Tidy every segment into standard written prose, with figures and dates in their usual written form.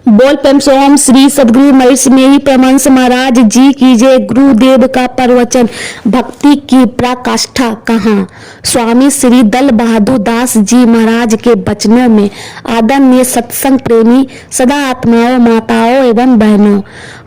बोल प्रेम से ओम श्री सदगुरु महर्षि मेरी परमहंस महाराज जी की जय। गुरुदेव का प्रवचन भक्ति की पराकाष्ठा कहाँ। स्वामी श्री दल बहादुर दास जी महाराज के वचनों में आदरणीय सत्संग प्रेमी सदा आत्माओं, माताओं एवं बहनों,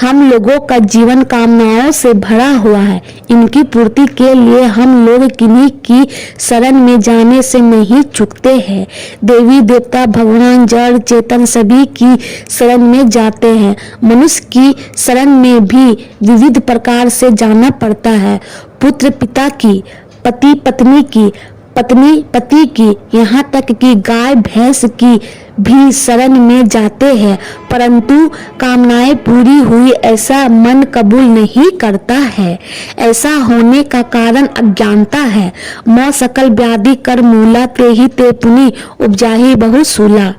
हम लोगों का जीवन कामनाओं से भरा हुआ है। इनकी पूर्ति के लिए हम लोग किन्हीं की शरण में जाने से नहीं चूकते हैं। देवी देवता, भगवान, जड़ चेतन सभी की शरण में जाते हैं। मनुष्य की शरण में भी विविध प्रकार से जाना पड़ता है। पुत्र पिता की, पति पत्नी की, पत्नी पति की, यहाँ तक कि गाय भैंस की भी शरण में जाते हैं, परंतु कामनाएं पूरी हुई ऐसा मन कबूल नहीं करता है। ऐसा होने का कारण अज्ञानता है। मौ सकल व्याधि कर मूला, तेहि ते पुनि उपजाहि बहु सूला।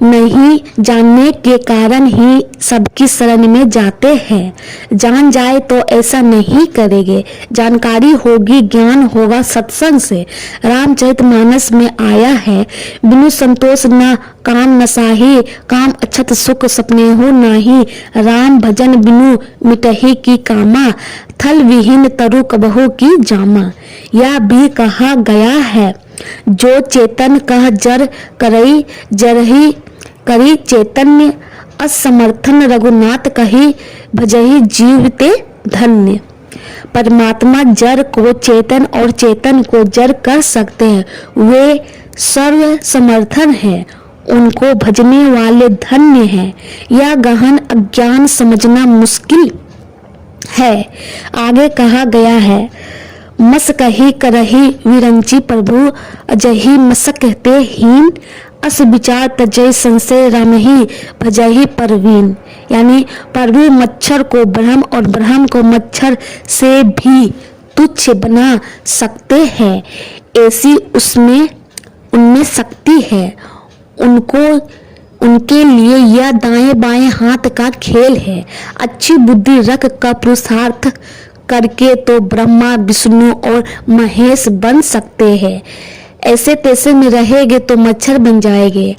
नहीं जानने के कारण ही सबकी शरण में जाते हैं। जान जाए तो ऐसा नहीं करेंगे। जानकारी होगी, ज्ञान होगा सत्संग से। रामचरितमानस में आया है, बिनु संतोष न काम नसाही, काम अछत सुख सपने हो नाही। राम भजन बिनु मिटही की कामा, थल विहीन तरु कबहु की जामा। यह भी कहा गया है, जो चेतन कह जर करई जरही करी चैतन्य, असमर्थन रघुनाथ कही भजही जीवते धन्य। परमात्मा जड़ को चेतन और चेतन को जड़ कर सकते हैं। वे सर्व समर्थन हैं, उनको भजने वाले धन्य हैं। यह गहन अज्ञान समझना मुश्किल है। आगे कहा गया है, मस कही करही विरंची प्रभु, अजही मसक कहते हीन, अस विचार तजय संशय रामही भजही परवीन। यानी प्रभु मच्छर को ब्रह्म और ब्रह्म को मच्छर से भी तुच्छ बना सकते हैं। ऐसी उसमें उनमें शक्ति है। उनके लिए यह दाएं बाएं हाथ का खेल है। अच्छी बुद्धि रख कर पुरुषार्थ करके तो ब्रह्मा, विष्णु और महेश बन सकते हैं। ऐसे तैसे में रहेंगे तो मच्छर बन जाएंगे।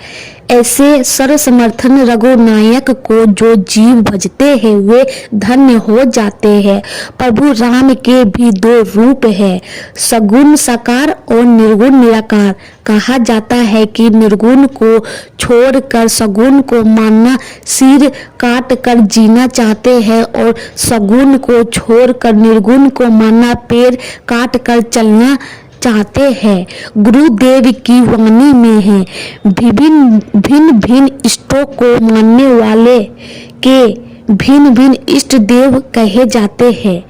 ऐसे सर्वसमर्थन रघुनायक को जो जीव भजते हैं वे धन्य हो जाते हैं। प्रभु राम के भी दो रूप है, सगुण साकार और निर्गुण निराकार। कहा जाता है कि निर्गुण को छोड़कर सगुण को मानना सिर काट कर जीना चाहते हैं, और सगुण को छोड़कर निर्गुण को मानना पैर काट कर चलना चाहते हैं। गुरुदेव की वाणी में है, भिन्न भिन्न इष्टों को मानने वाले के भिन्न भिन्न इष्ट देव कहे जाते हैं।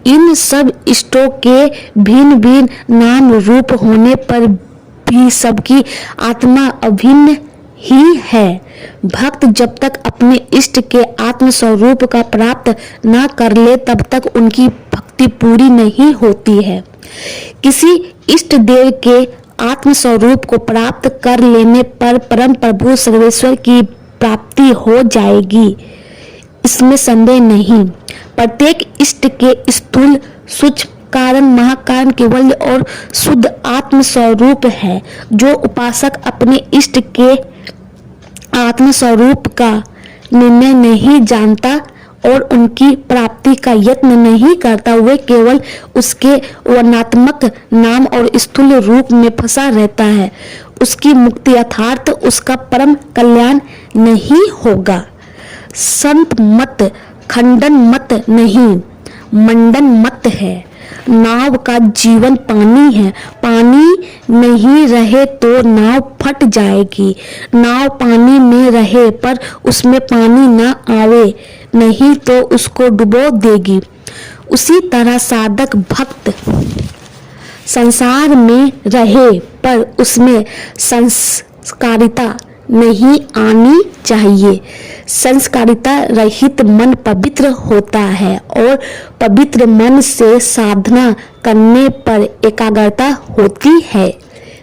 इन सब इष्टों के भिन्न भिन्न नाम रूप होने पर भी सबकी आत्मा अभिन्न ही है। भक्त जब तक अपने इष्ट के आत्म स्वरूप का प्राप्त न कर ले तब तक उनकी भक्ति पूरी नहीं होती है। किसी इष्ट देव के आत्म स्वरूप को प्राप्त कर लेने पर परम प्रभु सर्वेश्वर की प्राप्ति हो जाएगी, इसमें संदेह नहीं। प्रत्येक इष्ट के स्थूल, सूक्ष्म, कारण, महाकारण, केवल और शुद्ध आत्म स्वरूप है। जो उपासक अपने इष्ट के आत्म स्वरूप का निर्णय नहीं जानता और उनकी प्राप्ति का यत्न नहीं करता, वे केवल उसके वर्णात्मक नाम और स्थूल रूप में फंसा रहता है। उसकी मुक्ति अर्थात उसका परम कल्याण नहीं होगा। संत मत खंडन मत नहीं, मंडन मत है। नाव का जीवन पानी है। पानी नहीं रहे तो नाव फट जाएगी। नाव पानी में रहे पर उसमें पानी न आवे, नहीं तो उसको डुबो देगी। उसी तरह साधक भक्त संसार में रहे पर उसमें संस्कारिता नहीं आनी चाहिए। संस्कारिता रहित मन पवित्र होता है, और पवित्र मन से साधना करने पर एकाग्रता होती है,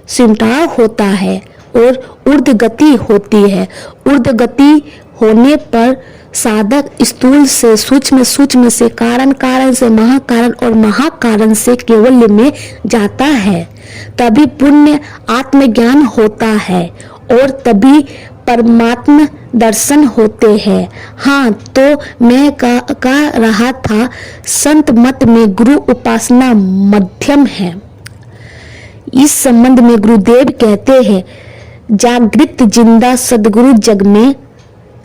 सिमटाव होता है और ऊर्ध्व गति होती है। ऊर्ध्व गति होने पर साधक स्थूल से सूक्ष्म, सूक्ष्म से कारण, कारण से महाकारण और महाकारण से केवल्य में जाता है। तभी पुण्य आत्मज्ञान होता है और तभी परमात्मा दर्शन होते हैं। हाँ, तो मैं कह रहा था, संत मत में गुरु उपासना मध्यम है। इस संबंध में गुरुदेव कहते हैं, जागृत जिंदा सदगुरु जग में,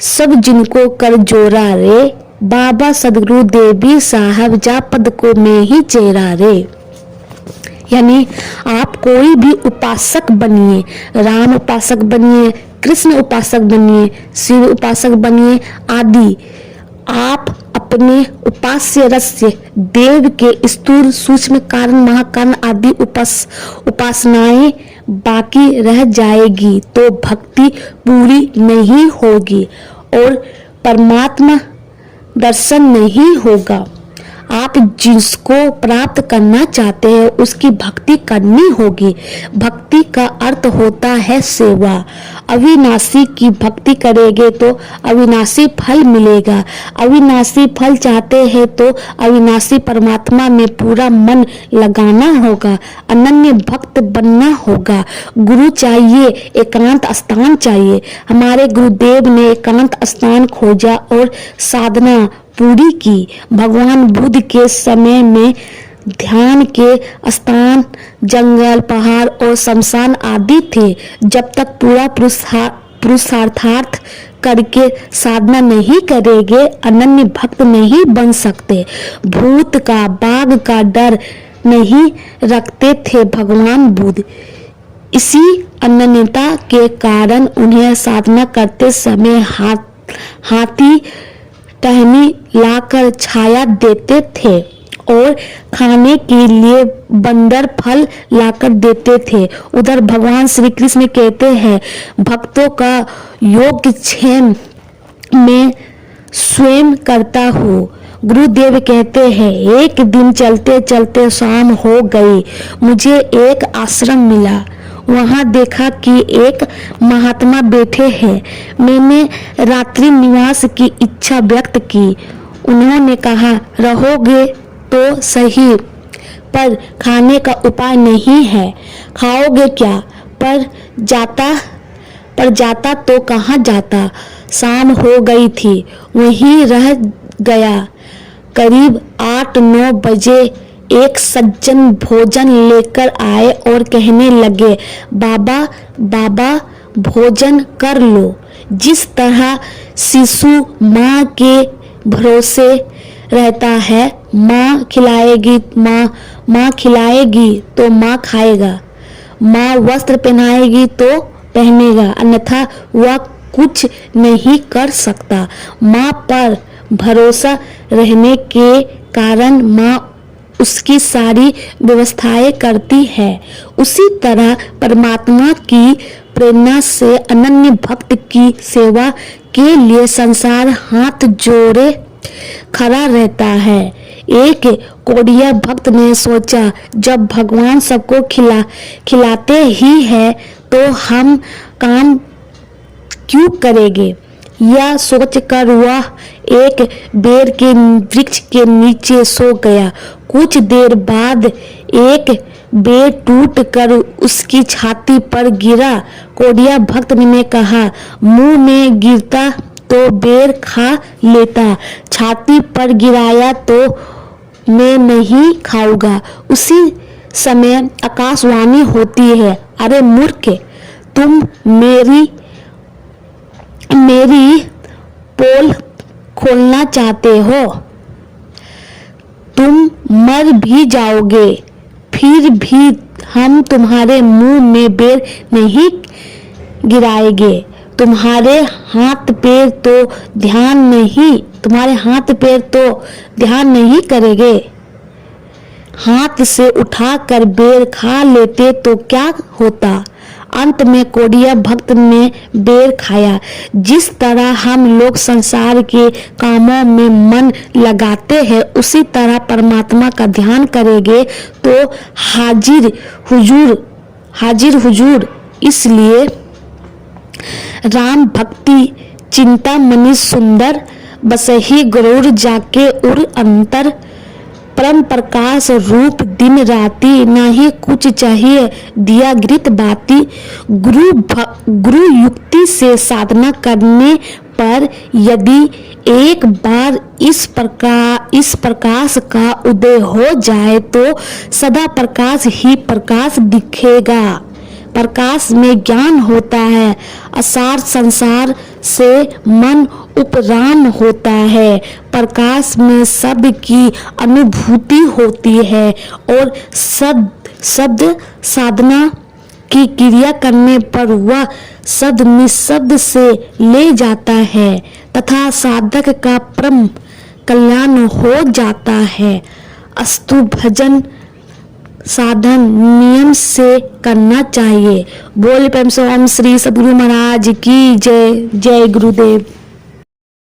सब जिनको कर जोरा रे, बाबा सदगुरु देवी साहब जा पद को में ही चेरा रे। यानी आप कोई भी उपासक बनिए, राम उपासक बनिए, कृष्ण उपासक बनिए, शिव उपासक बनिए आदि, आप अपने उपास्य रस्य देव के स्थूल सूक्ष्म कारण महाकारण आदि उपासनाएं बाकी रह जाएगी तो भक्ति पूरी नहीं होगी और परमात्मा दर्शन नहीं होगा। आप जिसको प्राप्त करना चाहते हैं उसकी भक्ति करनी होगी। भक्ति का अर्थ होता है सेवा। अविनाशी की भक्ति करेंगे तो अविनाशी फल मिलेगा। अविनाशी फल चाहते हैं तो अविनाशी परमात्मा में पूरा मन लगाना होगा, अनन्य भक्त बनना होगा। गुरु चाहिए, एकांत स्थान चाहिए। हमारे गुरुदेव ने एकांत स्थान खोजा और साधना पूरी की। भगवान बुद्ध के समय में ध्यान के स्थान जंगल, पहाड़ और शमशान आदि थे। जब तक पूरा पुरुषार्थ करके साधना नहीं करेंगे, अनन्य भक्त नहीं बन सकते। भूत का, बाघ का डर नहीं रखते थे भगवान बुद्ध। इसी अनन्यता के कारण उन्हें साधना करते समय हाथी टहनी लाकर छाया देते थे और खाने के लिए बंदर फल लाकर देते थे। उधर भगवान श्री कृष्ण कहते हैं, भक्तों का योगक्षेम मैं स्वयं करता हूँ। गुरुदेव कहते हैं, एक दिन चलते चलते शाम हो गई। मुझे एक आश्रम मिला। वहां देखा कि एक महात्मा बैठे हैं। मैंने रात्रि निवास की इच्छा व्यक्त की। उन्होंने कहा, रहोगे तो सही, पर खाने का उपाय नहीं है। खाओगे क्या? पर जाता तो कहाँ जाता। शाम हो गई थी, वहीं रह गया। करीब 8-9 बजे एक सज्जन भोजन लेकर आए और कहने लगे, बाबा भोजन कर लो। जिस तरह शिशु माँ के भरोसे रहता है, माँ खिलाएगी तो माँ खाएगा, माँ वस्त्र पहनाएगी तो पहनेगा, अन्यथा वह कुछ नहीं कर सकता। माँ पर भरोसा रहने के कारण माँ उसकी सारी व्यवस्थाएं करती है। उसी तरह परमात्मा की प्रेरणा से अनन्य भक्त की सेवा के लिए संसार हाथ जोड़े खड़ा रहता है। एक कोढ़िया भक्त ने सोचा, जब भगवान सबको खिलाते ही है तो हम काम क्यों करेंगे। यह सोचकर वह एक बेर के वृक्ष के नीचे सो गया। कुछ देर बाद एक बेर टूट कर उसकी छाती पर गिरा। कोढ़िया भक्त ने कहा, मुंह में गिरता तो बेर खा लेता, छाती पर गिराया तो मैं नहीं खाऊंगा। उसी समय आकाशवाणी होती है, अरे मूर्ख, तुम मेरी पोल खोलना चाहते हो, तुम मर भी जाओगे, फिर भी हम तुम्हारे मुंह में बेर नहीं गिराएंगे। तुम्हारे हाथ पैर तो ध्यान नहीं करेंगे। हाथ से उठाकर बेर खा लेते तो क्या होता। अंत में कोढ़िया भक्त ने बेर खाया। जिस तरह हम लोग संसार के कामों में मन लगाते हैं, उसी तरह परमात्मा का ध्यान करेंगे तो हाजिर हुजूर। इसलिए राम भक्ति चिंता मनी सुंदर, बसही गरुड़ जाके उर अंतर। परम प्रकाश रूप दिन राति, नहीं कुछ चाहिए दिया घृत बाती। गुरु युक्ति से साधना करने पर यदि एक बार इस प्रकाश का उदय हो जाए तो सदा प्रकाश ही प्रकाश दिखेगा। प्रकाश में ज्ञान होता है, असार संसार से मन उपराम होता है। प्रकाश में शब्द की अनुभूति होती है और शब्द साधना की क्रिया करने पर वह शब्द निशब्द से ले जाता है तथा साधक का परम कल्याण हो जाता है। अस्तु भजन साधन नियम से करना चाहिए। बोल प्रेम से ओम श्री सद्गुरु महाराज की जय। जय गुरुदेव।